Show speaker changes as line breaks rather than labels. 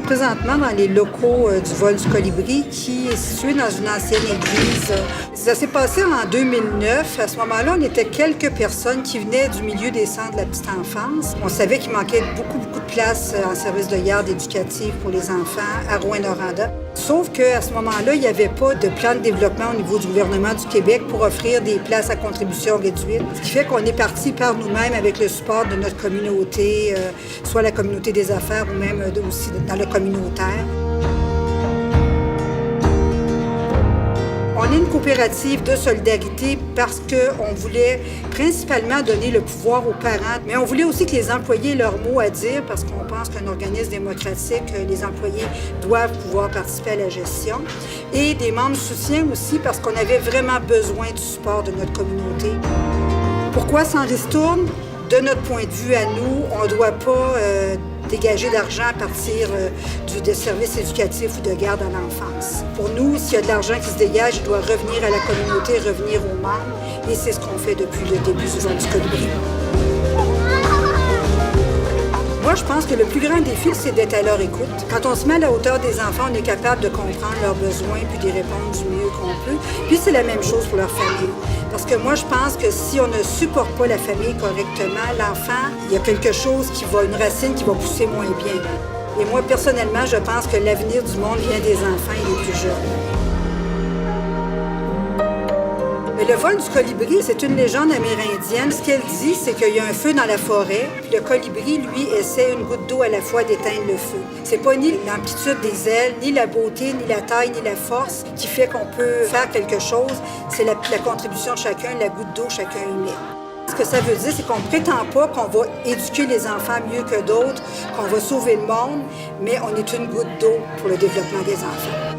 présentement dans les locaux du vol du Colibri qui est situé dans une ancienne église. Ça s'est passé en 2009. À ce moment-là, on était quelques personnes qui venaient du milieu des centres de la petite enfance. On savait qu'il manquait beaucoup de place en service de garde éducative pour les enfants à Rouyn-Noranda. Sauf qu'à ce moment-là, il n'y avait pas de plan de développement au niveau du gouvernement du Québec pour offrir des places à contribution réduite. Ce qui fait qu'on est parti par nous-mêmes avec le support de notre communauté, soit la communauté des affaires ou même aussi dans le communautaire. On est une coopérative de solidarité parce qu'on voulait principalement donner le pouvoir aux parents, mais on voulait aussi que les employés aient leur mot à dire parce qu'on pense qu'un organisme démocratique, les employés doivent pouvoir participer à la gestion. Et des membres soutien aussi parce qu'on avait vraiment besoin du support de notre communauté. Pourquoi sans ristourne? De notre point de vue à nous, on ne doit pas dégager d'argent à partir de services éducatifs ou de garde à l'enfance. Pour nous, s'il y a de l'argent qui se dégage, il doit revenir à la communauté, revenir aux membres. Et c'est ce qu'on fait depuis le début du vol du Colibri. Moi, je pense que le plus grand défi, c'est d'être à leur écoute. Quand on se met à la hauteur des enfants, on est capable de comprendre leurs besoins puis d'y répondre du mieux qu'on peut. Puis c'est la même chose pour leur famille. Parce que moi, je pense que si on ne supporte pas la famille correctement, l'enfant, il y a quelque chose une racine qui va pousser moins bien. Et moi, personnellement, je pense que l'avenir du monde vient des enfants et des plus jeunes. Mais le vol du colibri, c'est une légende amérindienne. Ce qu'elle dit, c'est qu'il y a un feu dans la forêt, puis le colibri, lui, essaie une goutte d'eau à la fois d'éteindre le feu. C'est pas ni l'amplitude des ailes, ni la beauté, ni la taille, ni la force qui fait qu'on peut faire quelque chose. C'est la contribution de chacun, la goutte d'eau chacun y met. Ce que ça veut dire, c'est qu'on ne prétend pas qu'on va éduquer les enfants mieux que d'autres, qu'on va sauver le monde, mais on est une goutte d'eau pour le développement des enfants.